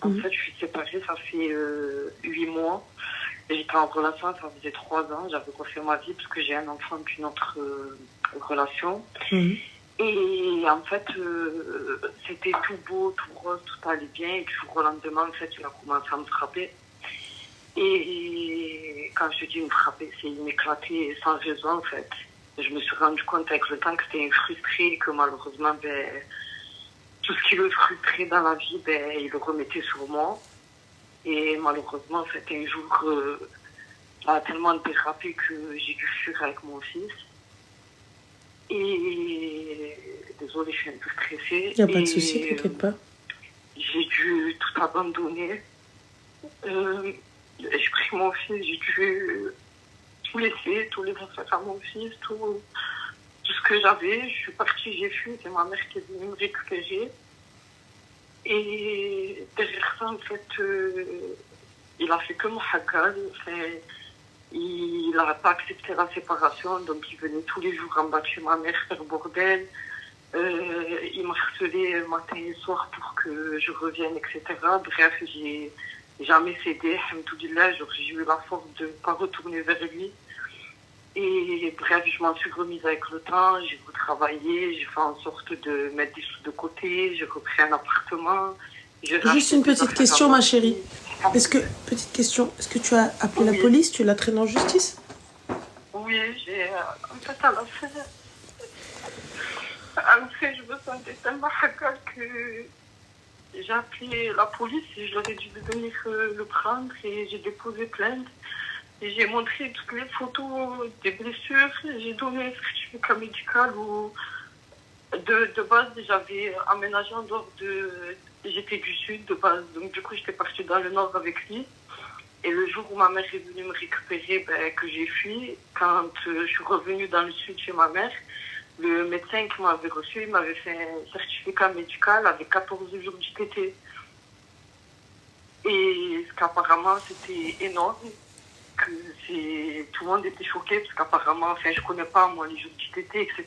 En fait, je suis séparée, ça fait 8 mois. J'étais en relation, ça faisait 3 ans. J'avais refait ma vie parce que j'ai un enfant d'une autre relation. Et en fait, c'était tout beau, tout rose, tout allait bien. Et du jour au lendemain, en fait, il a commencé à me frapper. Et quand je dis me frapper, c'est m'éclater sans raison, en fait. Je me suis rendu compte avec le temps que c'était frustré et que malheureusement, tout ce qui le frustrait dans la vie, il le remettait sur moi. Et malheureusement, c'était un jour, ça a tellement dérapé que j'ai dû fuir avec mon fils. Et désolée, je suis un peu stressée. Il n'y a pas de souci, t'inquiète pas. J'ai dû tout abandonner. J'ai pris mon fils, j'ai dû tout laisser, tous les affaires à mon fils, tout ce que j'avais. Je suis partie, j'ai fui, c'est ma mère qui est venue me récupérer. Et derrière ça, en fait, il a fait que mon hackal. Il n'a pas accepté la séparation, donc il venait tous les jours en bas de chez ma mère faire bordel. Il m'a harcelé matin et soir pour que je revienne, etc. Bref, j'ai jamais cédé, alhamdoulilah, j'ai eu la force de ne pas retourner vers lui. Et bref, je m'en suis remise avec le temps, j'ai retravaillé, j'ai fait en sorte de mettre des sous de côté, j'ai repris un appartement. Juste une petite question, ma chérie. Est-ce que tu as appelé la police, tu l'as traîné en justice? Oui, en fait, je me sentais tellement hackal que j'ai appelé la police et je leur ai dit de venir le prendre et j'ai déposé plainte. Et j'ai montré toutes les photos des blessures, j'ai donné un certificat médical où de base j'avais aménagé en dehors j'étais du sud de base, donc du coup j'étais partie dans le nord avec lui. Et le jour où ma mère est venue me récupérer, que j'ai fui, quand je suis revenue dans le sud chez ma mère, le médecin qui m'avait reçu, il m'avait fait un certificat médical avec 14 jours d'ITT. Et qu'apparemment c'était énorme. Que tout le monde était choqué parce qu'apparemment, je connais pas moi les jours d'ITT, etc.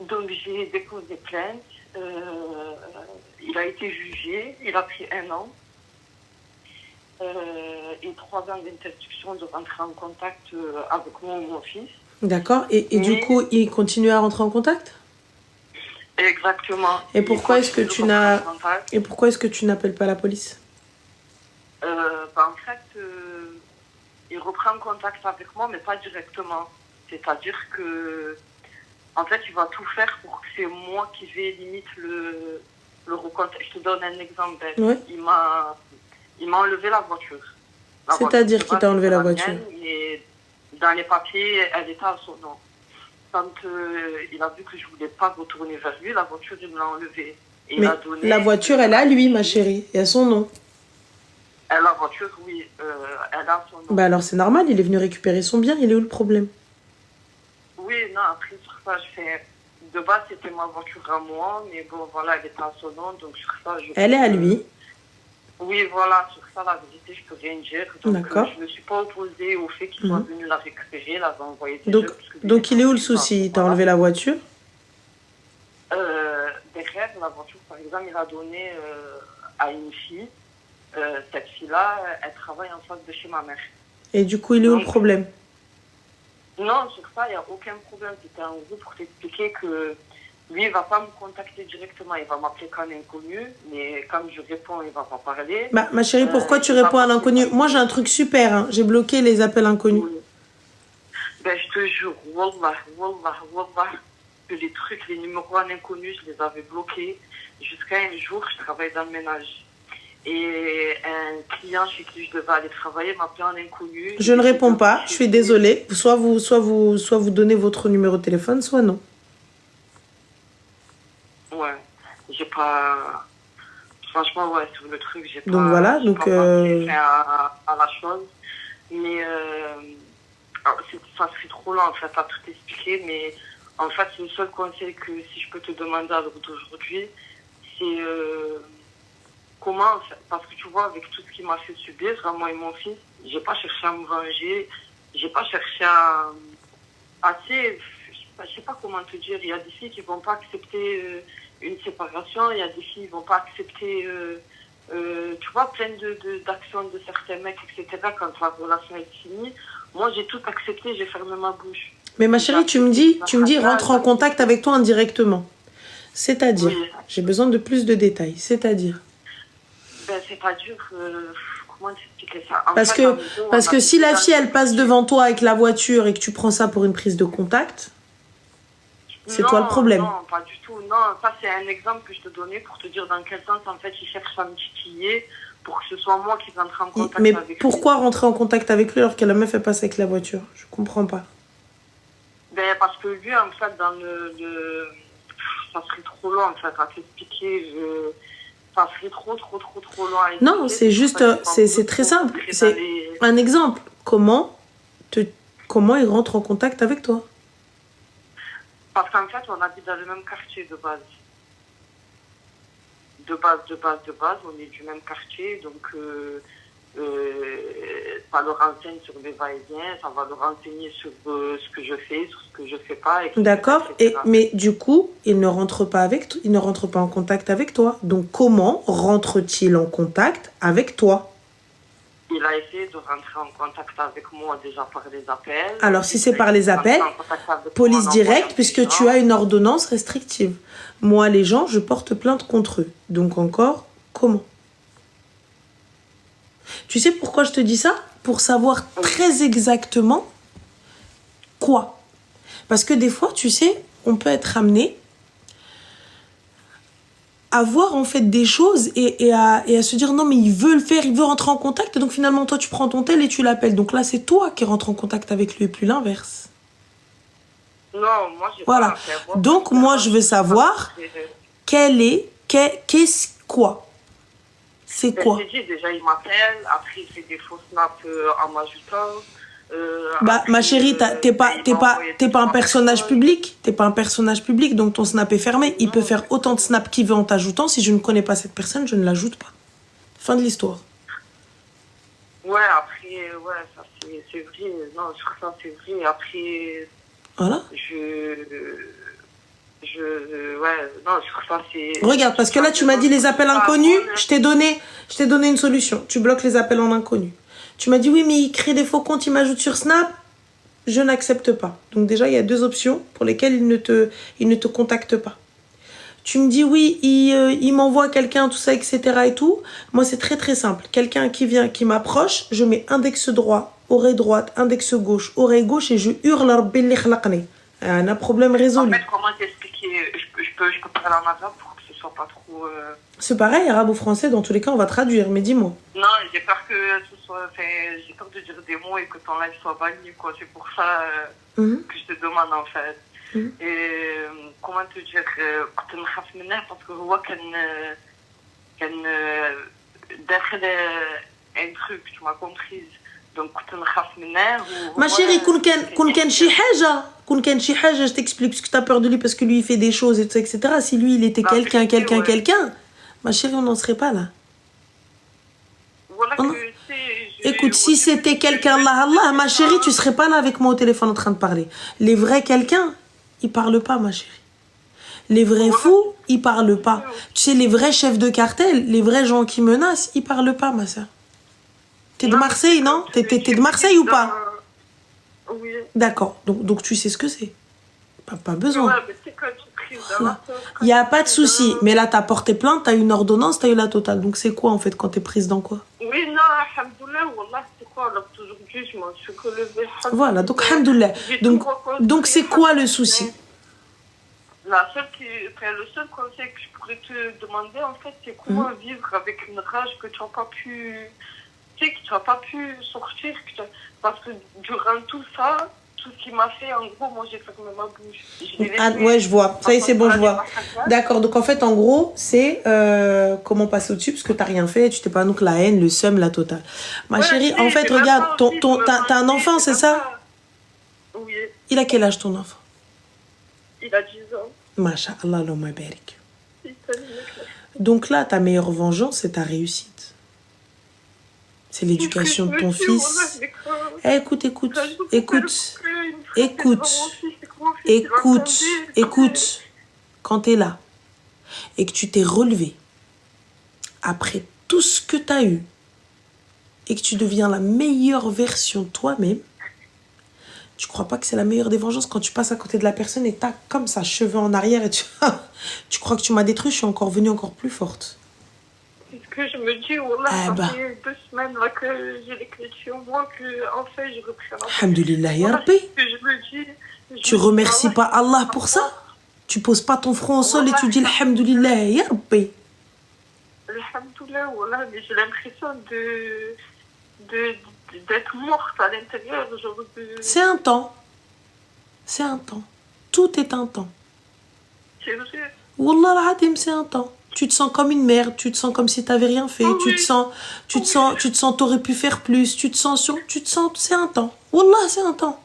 Donc j'ai déposé plainte. Il a été jugé, il a pris 1 an et 3 ans d'interdiction de rentrer en contact avec moi ou mon fils. D'accord. Et du coup, il continue à rentrer en contact? Exactement. Et pourquoi est-ce que tu n'appelles pas la police? En fait, il reprend contact avec moi, mais pas directement. C'est-à-dire que, en fait, il va tout faire pour que c'est moi qui vais limite le recontacter. Je te donne un exemple. Ouais. Il m'a enlevé la voiture. C'est-à-dire qu'il t'a enlevé la voiture? Et dans les papiers, elle était à son nom. Quand il a vu que je ne voulais pas retourner vers lui, la voiture, il me l'a enlevée. Et mais la voiture, elle a lui, ma chérie. Et à son nom. La voiture, oui, elle a son nom. Bah alors c'est normal, il est venu récupérer son bien, il est où le problème? Oui, non, après sur ça, de base c'était ma voiture à moi, mais bon voilà, elle était à son nom, donc sur ça elle est à lui. Oui, voilà, sur ça la vérité, je peux rien dire. Donc je ne me suis pas opposée au fait qu'il soit venu la récupérer, la envoyer donc il est où le souci? Il t'a enlevé la voiture? Derrière la voiture, par exemple, il a donné à une fille. Cette fille-là, elle travaille en face de chez ma mère. Et du coup, il est où le problème? Non, sur ça, il n'y a aucun problème. C'était en gros pour t'expliquer que lui, il ne va pas me contacter directement. Il va m'appeler qu'un inconnu. Mais comme je réponds, il ne va pas parler. Bah, ma chérie, pourquoi tu réponds à l'inconnu? Moi, j'ai un truc super. Hein. J'ai bloqué les appels inconnus. Oui. Je te jure, wallah, que les trucs, les numéros en inconnu, je les avais bloqués. Jusqu'à un jour, je travaille dans le ménage. Et un client chez qui je devais aller travailler m'a appelé en inconnu. Je ne réponds pas, je suis désolée. Soit vous donnez votre numéro de téléphone, soit non. Ouais, j'ai pas... Franchement, ouais, sur le truc, j'ai pas... Donc voilà, donc... à la chose. Mais ça serait trop long, en fait, à tout expliquer. Mais en fait, le seul conseil que si je peux te demander à l'heure d'aujourd'hui, c'est... comment, parce que tu vois, avec tout ce qu'il m'a fait subir, moi et mon fils, j'ai pas cherché à me venger, j'ai pas cherché à... je sais pas comment te dire, il y a des filles qui vont pas accepter une séparation, il y a des filles qui vont pas accepter tu vois, plein d'actions de certains mecs, etc. Quand la relation est finie, moi, j'ai tout accepté, j'ai fermé ma bouche. Mais ma chérie, tu me dis, rentre en contact avec toi indirectement. C'est-à-dire, Oui. j'ai besoin de plus de détails. C'est-à-dire. Ben, c'est-à-dire, comment t'expliquer ça? Parce que si la fille, elle passe devant toi avec la voiture et que tu prends ça pour une prise de contact, c'est toi le problème. Non, pas du tout. Non, ça, c'est un exemple que je te donnais pour te dire dans quel sens, en fait, il cherche à me titiller pour que ce soit moi qui rentre en contact avec lui. Mais pourquoi rentrer en contact avec lui alors que la meuf, elle passe avec la voiture? Je comprends pas. Ben, parce que lui, en fait, dans ça serait trop long, en fait, à t'expliquer. Ça serait trop long à expliquer. Non, c'est juste, c'est très simple. C'est un exemple. Comment il rentre en contact avec toi? Parce qu'en fait, on habite dans le même quartier de base. De base, on est du même quartier, donc ça le renseigne sur mes va-et-vient, ça va le renseigner sur ce que je fais, sur ce que je fais pas. D'accord, mais du coup, il ne rentre pas en contact avec toi. Donc comment rentre-t-il en contact avec toi? Il a essayé de rentrer en contact avec moi déjà par les appels. Alors, si c'est par les appels, police directe, puisque tu as une ordonnance restrictive. Moi, les gens, je porte plainte contre eux. Donc encore, comment? Tu sais pourquoi je te dis ça? Pour savoir très exactement quoi. Parce que des fois, tu sais, on peut être amené à voir en fait des choses et à se dire non mais il veut le faire, il veut rentrer en contact et donc finalement toi tu prends ton tel et tu l'appelles. Donc là c'est toi qui rentres en contact avec lui et plus l'inverse. Non, moi j'ai voilà. pas fait. Donc moi je veux savoir qu'est-ce quoi? C'est quoi? Je t'ai dit déjà il m'appelle, après il fait des faux snaps en m'ajoutant. Bah, ma chérie, t'es pas un personnage public. T'es pas un personnage public, donc ton snap est fermé. Il peut faire autant de snaps qu'il veut en t'ajoutant. Si je ne connais pas cette personne, je ne l'ajoute pas. Fin de l'histoire. Ouais, après, ça c'est vrai. Non, sur ça c'est vrai. Après, voilà. Non, sur ça c'est... Regarde, parce que là, tu m'as dit les appels inconnus. Je t'ai donné une solution. Tu bloques les appels en inconnu. Tu m'as dit, oui, mais il crée des faux comptes, il m'ajoute sur Snap. Je n'accepte pas. Donc déjà, il y a deux options pour lesquelles il ne te contacte pas. Tu me dis, oui, il m'envoie quelqu'un, tout ça, etc. et tout. Moi, c'est très, très simple. Quelqu'un qui vient, qui m'approche, je mets index droit, oreille droite, index gauche, oreille gauche et je hurle à Rabbi li khalaqni. Un problème résolu. En fait, comment t'expliquer? Je peux parler en arabe pour que ce soit pas trop... C'est pareil, arabe ou français, dans tous les cas, on va traduire, mais dis-moi. Non, j'ai peur que ce soit... j'ai peur de dire des mots et que ton live soit banni, quoi. C'est pour ça que je te demande, en fait. Et comment te dire... كنت نخاف منه parce que هو كان داخل un truc, tu m'as comprise. Donc كنت نخاف منه. Ma chérie, كون كان شي حاجة, je t'explique, parce que t'as peur de lui, parce que lui, il fait des choses, et tout, etc. Si lui, il était quelqu'un, ma chérie, on n'en serait pas là. Voilà que, écoute, si c'était quelqu'un, Allah, ma chérie, tu serais pas là avec moi au téléphone en train de parler. Les vrais quelqu'un, ils parlent pas, ma chérie. Les vrais fous, ils parlent pas. Tu sais, les vrais chefs de cartel, les vrais gens qui menacent, ils parlent pas, ma soeur. T'es de Marseille, non? T'es de Marseille ou pas? Oui. D'accord, donc tu sais ce que c'est. Pas besoin. Ouais, mais c'est quand tu prises il n'y a pas de souci. Mais là, t'as porté plainte, t'as une ordonnance, t'as eu la totale. Donc c'est quoi en fait quand t'es prise dans quoi? Oui, non, alhamdoulilah, wallah, c'est quoi? Alors aujourd'hui, je m'en suis que levée. Voilà, donc alhamdoulilah. Donc c'est quoi le souci? Le seul conseil que je pourrais te demander, en fait, c'est comment vivre avec une rage que tu n'as pas pu... Tu sais, que tu n'as pas pu sortir. Parce que durant tout ça, tout ce qu'il m'a fait, en gros, moi, j'ai fermé ma bouche. Ouais, je vois. Ça y est, c'est bon, je vois. D'accord, donc en fait, en gros, c'est comment passer au-dessus, parce que tu n'as rien fait, tu t'es pas... Donc la haine, le seum, la totale. Ma chérie, en fait, regarde, t'as un enfant, c'est ça? Oui. Il a quel âge, ton enfant? Il a 10 ans. Masha'Allah, Allahumma barik. Donc là, ta meilleure vengeance, c'est ta réussite. C'est l'éducation de ton fils. Écoute. Quand tu es là et que tu t'es relevé après tout ce que tu as eu et que tu deviens la meilleure version de toi-même, tu crois pas que c'est la meilleure des vengeances quand tu passes à côté de la personne et t'as comme ça, cheveux en arrière et tu crois que tu m'as détruit, je suis encore venue encore plus forte. C'est ce que je me dis, wallah, ça fait 2 semaines là, que j'ai les clés de chez moi, qu'enfin j'ai repris la Alhamdulillah, ya Rabbi. Tu remercies pas Allah pour ça? Tu poses pas ton front au sol et tu dis Alhamdulillah, ya Rabbi. Alhamdulillah, wallah, mais j'ai l'impression d'être morte à l'intérieur. C'est un temps. C'est un temps. Tout est un temps. C'est vrai. Wallah al-Adim, c'est un temps. Tu te sens comme une merde, tu te sens comme si t'avais rien fait, tu te sens, t'aurais pu faire plus, tu te sens, c'est un temps. Wallah, c'est un temps.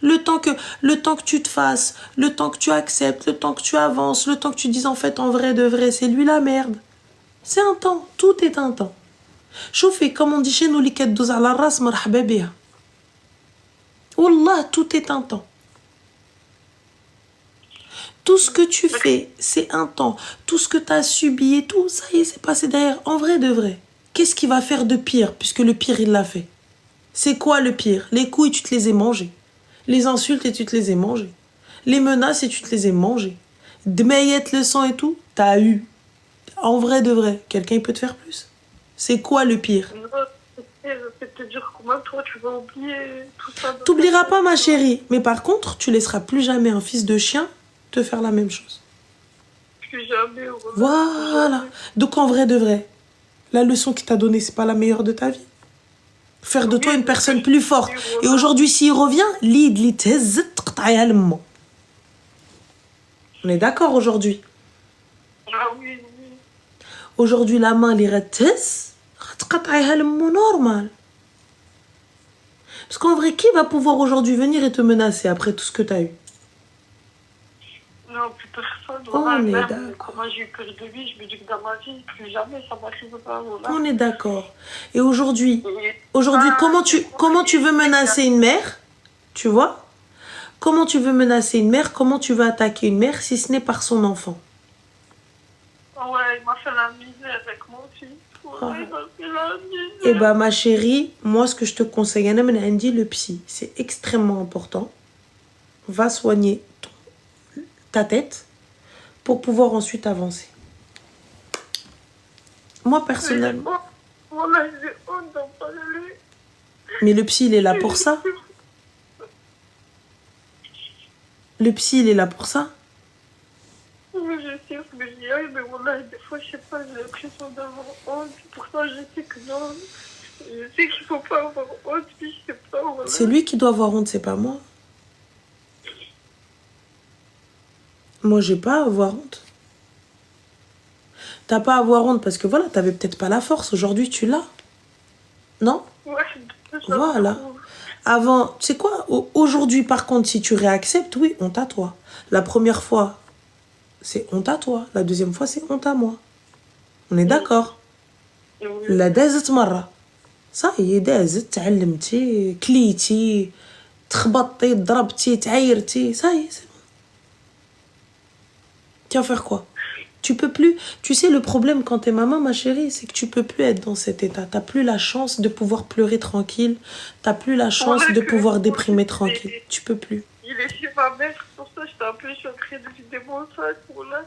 Le temps que tu te fasses, le temps que tu acceptes, le temps que tu avances, le temps que tu dises en fait en vrai de vrai, c'est lui la merde. C'est un temps, tout est un temps. Chauffez, comme on dit chez nous, liket douz ala ras marhaba biha. Wallah, tout est un temps. Tout ce que tu fais, c'est un temps. Tout ce que tu as subi et tout, ça y est, c'est passé derrière. En vrai de vrai. Qu'est-ce qu'il va faire de pire, puisque le pire, il l'a fait? C'est quoi le pire? Les couilles, tu te les ai mangées. Les insultes, et tu te les ai mangées. Les menaces, et tu te les ai mangées. Dmeillette, le sang et tout, t'as eu. En vrai de vrai. Quelqu'un, il peut te faire plus? C'est quoi le pire? Je vais te dire comment toi, tu vas oublier tout ça. T'oublieras pas, ma chérie. Mais par contre, tu laisseras plus jamais un fils de chien te faire la même chose. Plus jamais. Voilà. Donc en vrai de vrai, la leçon qu'il t'a donnée, c'est pas la meilleure de ta vie. Faire de toi une personne plus forte. Et aujourd'hui, s'il revient, on est d'accord aujourd'hui. Ah oui, oui. Aujourd'hui, la main, elle est normal. Parce qu'en vrai, qui va pouvoir aujourd'hui venir et te menacer après tout ce que t'as eu? Non, plus personne. On est d'accord. Comment j'ai eu peur de lui, je me dis que dans ma vie, plus jamais ça m'arrivera. Voilà. On est d'accord. Et aujourd'hui, comment tu veux menacer une mère? Tu vois? Comment tu veux menacer une mère? Comment tu veux attaquer une mère si ce n'est par son enfant? Ouais, il m'a fait la misère avec moi aussi. Ouais, il m'a fait la misère. Eh ben, ma chérie, moi, ce que je te conseille, le psy, c'est extrêmement important. Va soigner ta tête pour pouvoir ensuite avancer. Moi, personnellement... Voilà, j'ai honte d'en parler. Mais le psy, il est là pour ça. Le psy, il est là pour ça. Oui, je sais ce que j'y aille, mais voilà, des fois, je sais pas, j'ai l'impression d'avoir honte. Pourtant, je sais que non. Je sais qu'il faut pas avoir honte, mais je sais pas. Voilà. C'est lui qui doit avoir honte, c'est pas moi. Moi, j'ai pas à avoir honte. T'as pas à avoir honte parce que voilà, t'avais peut-être pas la force. Aujourd'hui, tu l'as. Non? Ouais, voilà. Avant, tu sais quoi? Aujourd'hui, par contre, si tu réacceptes, oui, honte à toi. La première fois, c'est honte à toi. La deuxième fois, c'est honte à moi. On est d'accord? La dazet marra. Ça y est, dazet, تعلمتي, كليتي, تخبطتي, ضربتي, تعيرتي. Ça y est, c'est bon. Tu vas faire quoi? Tu peux plus. Tu sais, le problème quand t'es maman, ma chérie, c'est que tu peux plus être dans cet état. T'as plus la chance de pouvoir pleurer tranquille. T'as plus la chance de pouvoir déprimer tranquille. Tu peux plus. Il est chez ma mère, pour ça j'étais un peu choquée de vider mon sac. Voilà.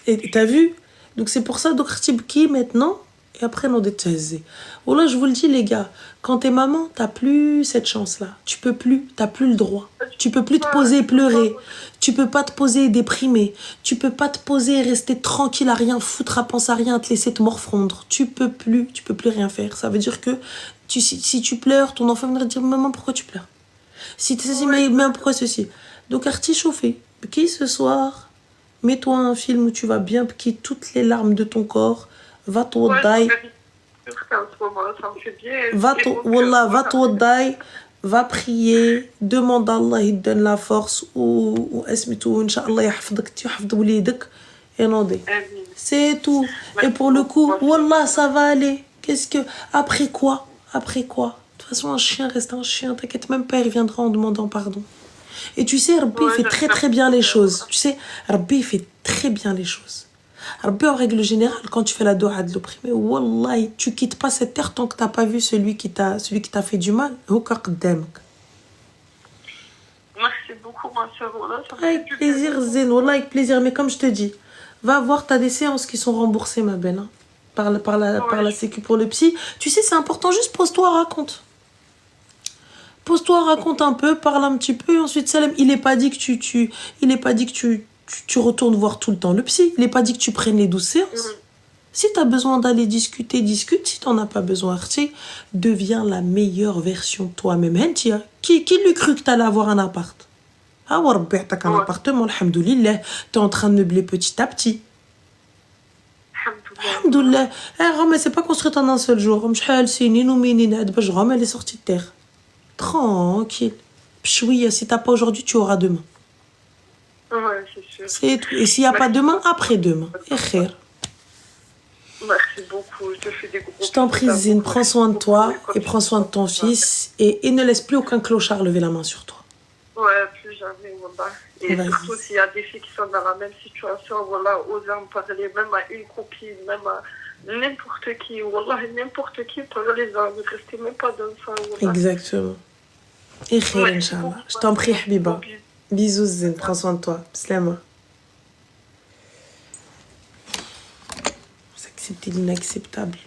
Et t'as vu? Donc c'est pour ça, donc qui maintenant? Et après, non, d'être. Voilà, je vous le dis, les gars, quand t'es maman, t'as plus cette chance-là. Tu peux plus, t'as plus le droit. Tu peux plus te poser et pleurer. Tu peux pas te poser et déprimer. Tu peux pas te poser et rester tranquille à rien foutre, à penser à rien, à te laisser te morfondre. Tu peux plus rien faire. Ça veut dire que si tu pleures, ton enfant viendra te dire, maman, pourquoi tu pleures? Si tu sais, mais pourquoi ceci? Donc, Arti chauffé. Qui ce soir, mets-toi un film où tu vas bien piquer toutes les larmes de ton corps. Va توضاي va توضاي, va prier, demande à Allah, il donne la force ou اسمته إن شاء الله يحفظك يحفظ وليدك et نوضي. C'est tout. Et pour le coup, wallah, ça va aller. Qu'est-ce que après quoi? De toute façon, un chien reste un chien, t'inquiète même pas, il reviendra en demandant pardon. Et tu sais, Rabbi fait très très bien les choses. Tu sais, Rabbi fait très bien les choses. Rabbi, en règle générale, quand tu fais la doua de l'opprimé, Wallah, tu quittes pas cette terre tant que t'as pas vu celui qui t'a fait du mal. Merci beaucoup, ma soeur. Wallah, ça me fait Avec du plaisir, bien. Zen, Wallah, avec plaisir. Mais comme je te dis, va voir, t'as des séances qui sont remboursées, ma belle. Hein, par la sécu pour le psy. Tu sais, c'est important, juste pose-toi, raconte. Pose-toi, raconte un peu, parle un petit peu, et ensuite, Salem, il n'est pas dit que tu retournes voir tout le temps le psy. Il n'est pas dit que tu prennes les 12 séances. Si tu as besoin d'aller discuter, discute. Si tu n'en as pas besoin, deviens la meilleure version de toi-même. Hentia, qui lui crut que tu allais avoir un appart? Ah, ouais, t'as un appartement, alhamdoulilah. Tu es en train de meubler petit à petit. Alhamdoulilah. Rome, elle s'est pas construite en un seul jour. Rome, elle est sortie de terre. Tranquille. Pchouïa, si t'as pas aujourd'hui, tu auras demain. Ouais, c'est sûr. C'est tout. Et s'il n'y a pas demain, après-demain. Et khair. Merci beaucoup. Je te fais des gros Je t'en prie, Zine, prends soin de toi et prends soin de ton fils. Et ne laisse plus aucun clochard lever la main sur toi. Ouais, plus jamais, voilà. Et surtout, s'il y a des filles qui sont dans la même situation, voilà, oser en parler, même à une copine, même à n'importe qui, voilà, n'importe qui, parlez-en, ne restez même pas dans ça, voilà. Exactement. Et khair, Inch'Allah. Je t'en prie, Habiba. Bisous, Zine, prends soin de toi. Slama. Vous acceptez l'inacceptable.